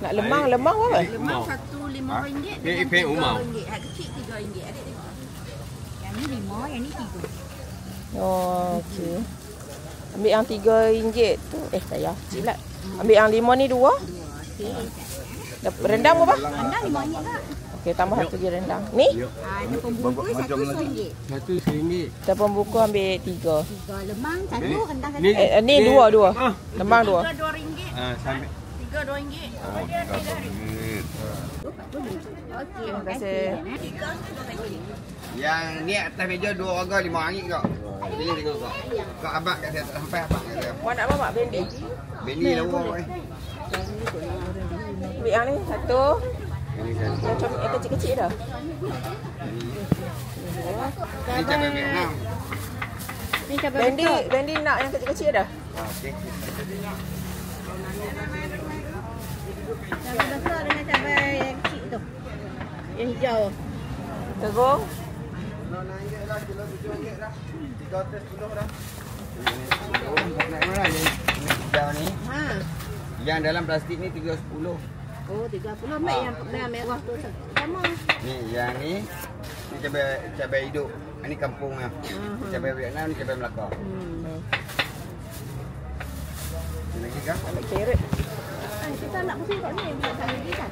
Nak lemang berapa? Lemang RM1 5 Ipek umar. RM3. Hak kecil RM3. Adik tengok. Yang ni 5, yang ni 3. Oh, okey. Ambil yang RM3 tu. Saya kecil pula. Ambil yang 5 ni 2. Okey. Rendang berapa? Rendang RM5 tak? Okey, tambah satu je rendang. Ni? Ini pembungkus satu RM1. Satu RM1. Kita pembungkus ambil 3. 3 lemang, satu rendang satu. Ni 2. Lemang 2. 3 RM2. Sampai. 3 RM2. Oh, RM3. Okey, Terima kasih. Yang ni atas meja RM2 RM5 kau. Pilih tengok kau. Kau abang kat saya tak sampai abang kat saya. Puan nak apa mak? Bendi? Bendi lawa oi. Ambil yang ni satu. Ini kan. Yang kecil-kecil dah. Ini cabai Vietnam. Ni cabai Bendi nak yang kecil-kecil dah. Okey. Cabai besar dengan cabai yang kecil tu. Yang hijau. Terung. Kilo RM6 dah, kilo RM7 dah. 310 dah. Naik mana ni? Hijau ni. Ha. Yang dalam plastik ni 310. Oh, 30. Mek yang merah tu sama. Ni yang ni cabai hidup. Ini kampung lah. Cabai Vietnam ni cabai Melaka. Lagi kan? Ambil carrot. Kita nak pusing kat ni, bukan tak lagi kan?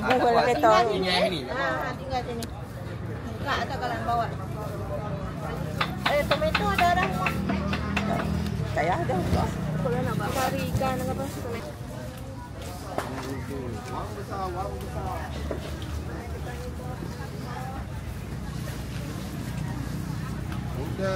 Move kalau kereta. Tinggal ni. Tinggal sini. Buka atau kalau bawa. Tomato ada dah. Saya ada. Kalau nak buat kari ikan apa tomato. Warung besar. Muda.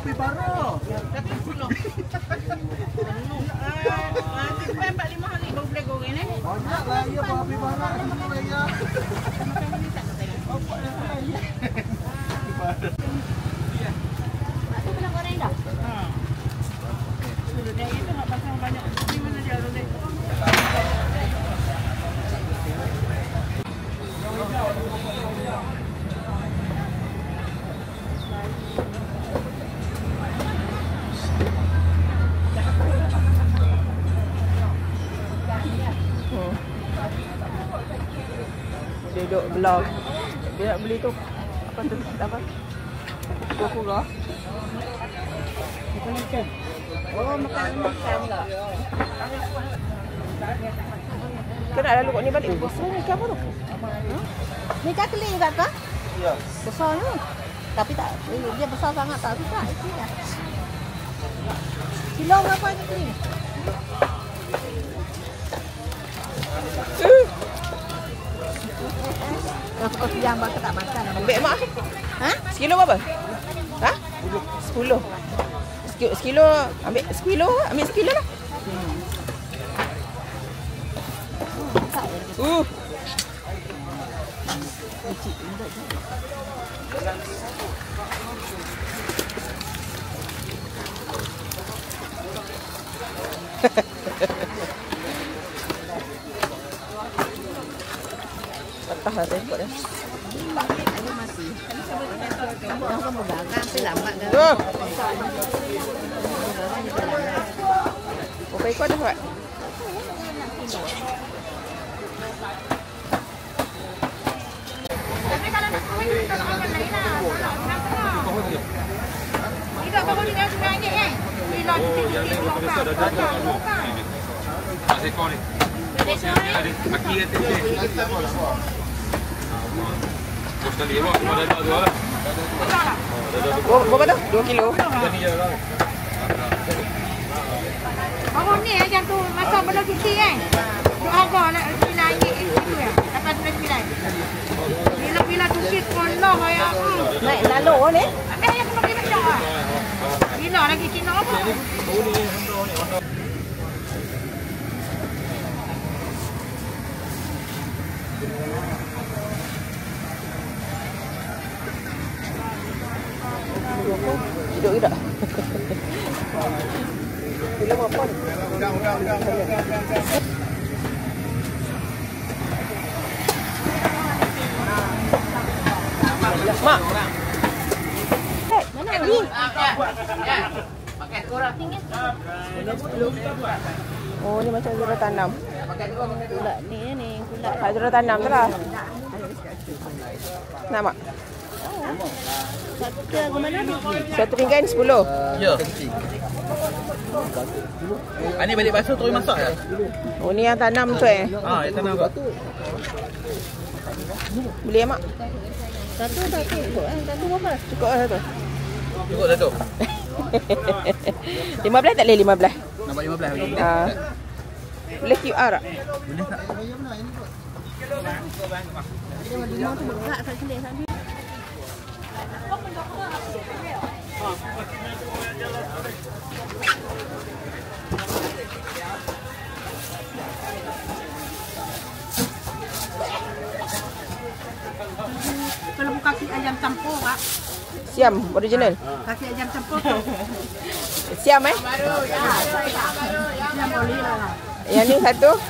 Api baru. Tapi belum. Nanti sampai 45 hari baru boleh goreng ni. Banyaklah ya api baru ni ya. Mak tu pernah goreng dah? Ha. Sudah dia itu nak pasang banyak. Di mana dia ada? Duduk belah. Dia nak beli tu. Apa? Kurang. Makan ikan. Oh, makan ikan pula. Kau nak lalu kat ni balik. Besar ni ikan apa tu? Ni ikan keli tak kah? Ya. Besar ni. Tapi tak, dia besar sangat tak susah. Kilo berapa ikan keli? Yang baka tak makan. Ambil mak. Ha? Sekilo berapa? Ha? 10. Sekilo ambil sekilo lah. Patah lah saya ikut dah. Ada mati. Yang kan bergarang sampai lambat dah. Berapa ekor dah buat? Tapi kalau nak kuih, kita makan lain lah. Tidak baru tinggal RM9 kan? Bila cuci-cuci bukan. Tak sekor ni. Ada kaki kata ni. Bos tadi awak cuma ada tu lah. Berapa tu? 2 kilo. Jadi je lah. Baru ni yang tu masa belum cuci kan? Duk harga nak RM9 itu ya. RM8.9. Bila cuci kolah ya. Naik lalu ni. Ambil yang kena beli macam lah. Bila lagi Cina apa? Hidup ke tak? Film apa ni? Udang. Mak. Mana ni? Oh, ni macam zura tanam. Kulak ni kulak. Zura tanam tu lah. Nak mak? Satu ke mana ni? RM1.10. Ya. Ini balik basuh terus masak ya? Oh, ni yang tanam tu yang tanam kat. Beli ya mak? Satu cukup satu berapa? Cukup lah satu. Cukup dah tu. 15 tak boleh 15? Nampak 15 lagi. Boleh QR tak? Boleh tak? Limau tu berat kat sini sambil. Kalau bukan kaki ayam campur, Pak. Siam, original. Kaki ayam campur tu. Siam Ayam boleh lah. Yang ni satu.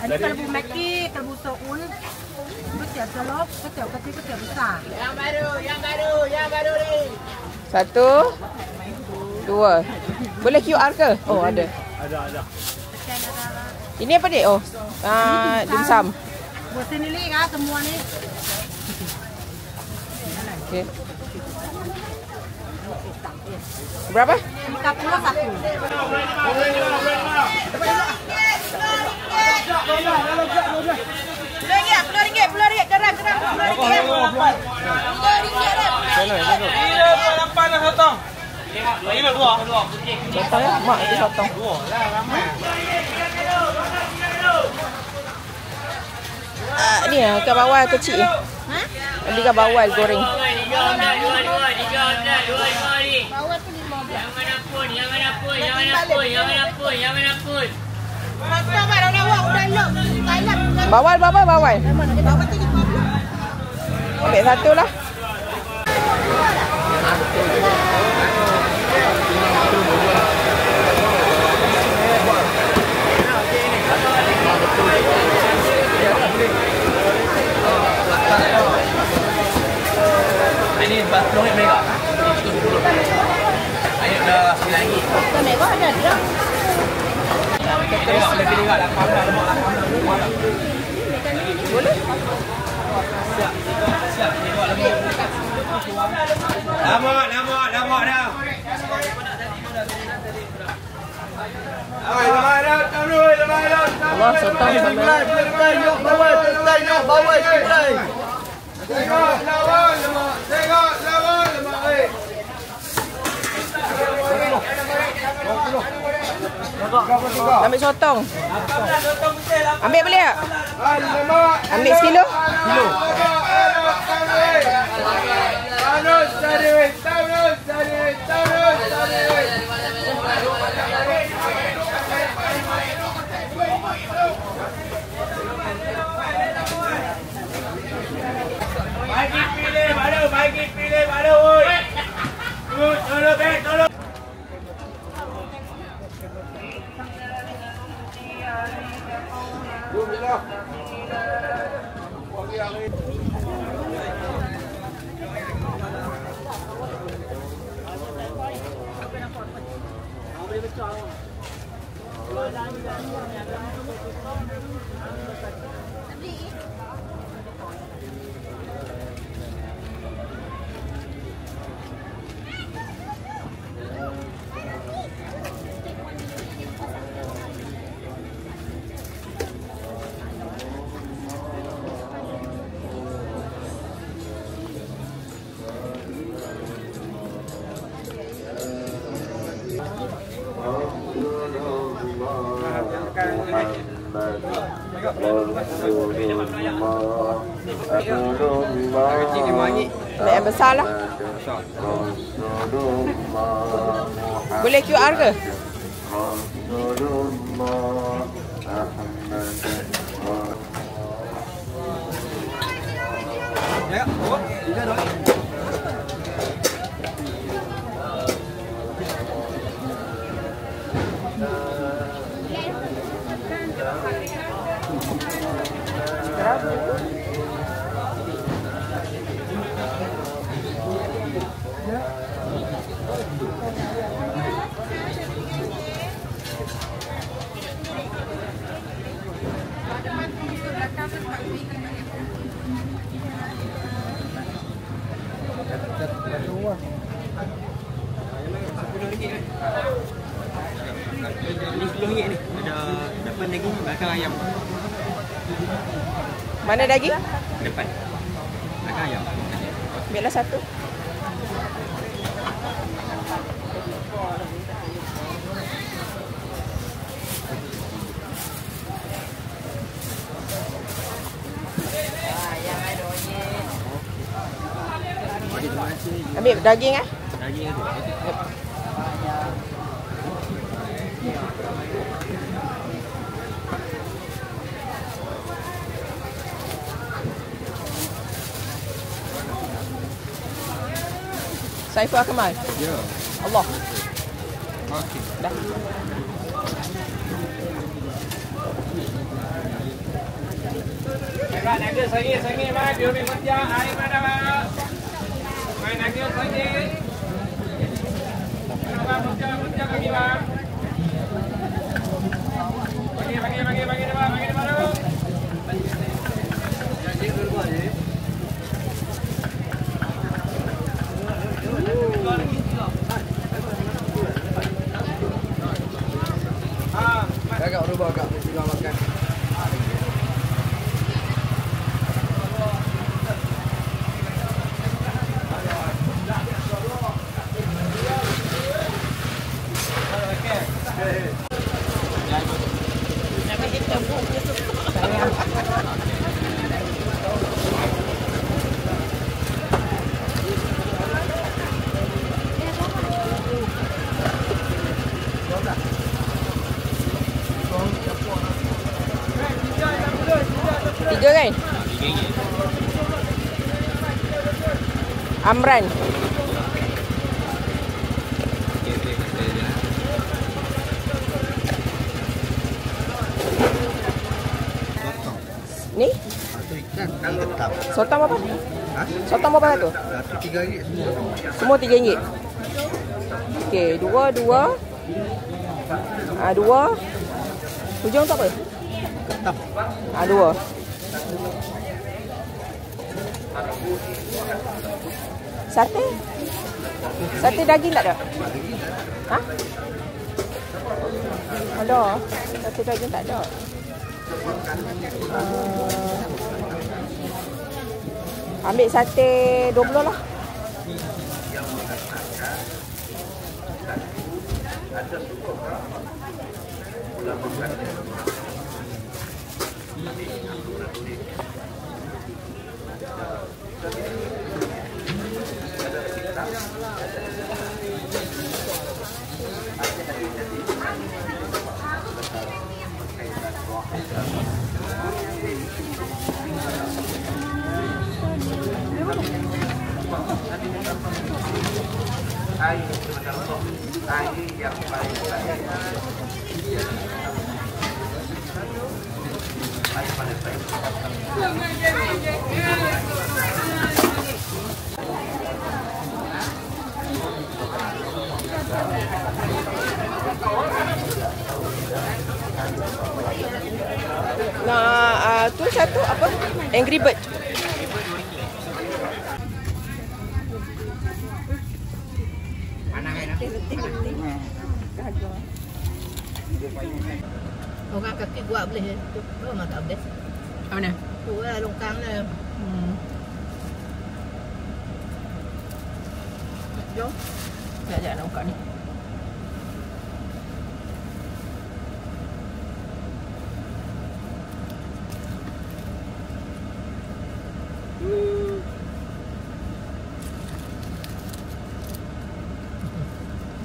Ini kalbu maki, kalbu soun, ketiak selop, ketiak kecil, ketiak besar. Yang baru ni. Satu. Dua. Boleh QR ke? Oh, ada. Ada. Ini apa dik? Oh, dimsum. Buat sini ni kan semua ni. Okey. Berapa? 31. RM10 geram. Sotong ya? Mak itu sotong. Ni ikan bawal kecil. Ini ikan bawal goreng. Dua ni. Bawah tu 15. Jangan nak pun. Masa mak dah awak udah lok. Thailand. Bawal. Bawah tu 15. Ambil satu lah. Ini belum mereka. Ayo dah lagi. Mereka ada dia. Tengok lebih dekat lakam dah lemak lakam dah. Boleh? Siap. Tengok lemak. Lamak dah. Allah sotong sama. Bawah sebelah. Tengok lawan lemak. Ambil sotong. Ambil boleh tak? Ambil sekilo? Kilo. Terus cari. Bagi pilih baru. Tolong. Ambil yang besar lah. Boleh QR ke? Ya, tidak dong. Ini RM10 ni. Ada depan daging, belakang ayam. Mana daging? Depan. Belakang ayam. Ambillah satu. Ambil daging eh? Daging tu. Saiful Akmal. Ya. Allah. Okey. Dah. Pak, naga sengit, Pak. Dia ambil kerja. Air mana, Pak? Main naga sengit. Pak, kerja bagi, Pak. Bagi dia, Pak. Bagi dia, baru. Jadi, berbuat, ya. Agak rubah agak tinggal makan. Tiga kan? Amran. Ni? Satu ikan tetap. Sotong berapa? Ha? Sotong berapa tu? Satu RM3 semua. Semua RM3. Okey, dua. Dua. Hujung tu apa? Ketam. Dua. Sate? Sate daging tak ada? Ha? Ada. Sate daging tak ada. Ambil sate 20 lah. Nah, tu satu apa? Angry Bird. Orang kaki buat boleh. Tu memang tak boleh. Mana? Tu lah longkang dia. Jom. Sekejap nak buka ni.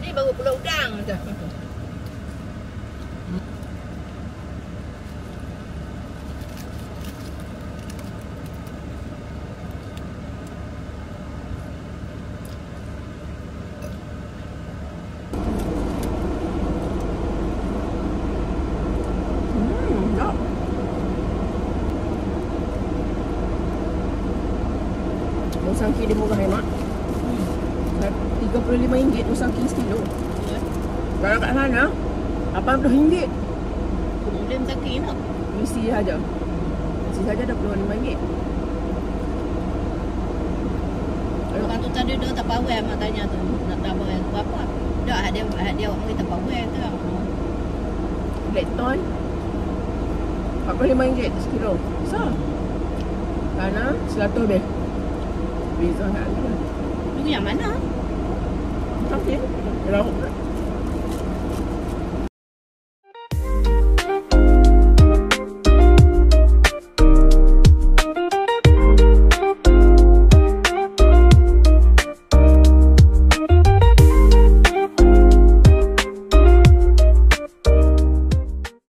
Ni baru Pulau Udang dah. Musangki dia murah mak. RM35 musangki sekilo. Kalau kat sana RM80. Kemudian sakit nak. Isi saja. Isi saja RM25. Orang tu tadi dia tak bawel mak tanya tu. Nak tak bawel berapa? Dah dia awak kita bawel tu. Blackton RM45 sekilo. Besar. Sana 100 lebih. Beza nak. Itu yang mana? Musangki. Lauk.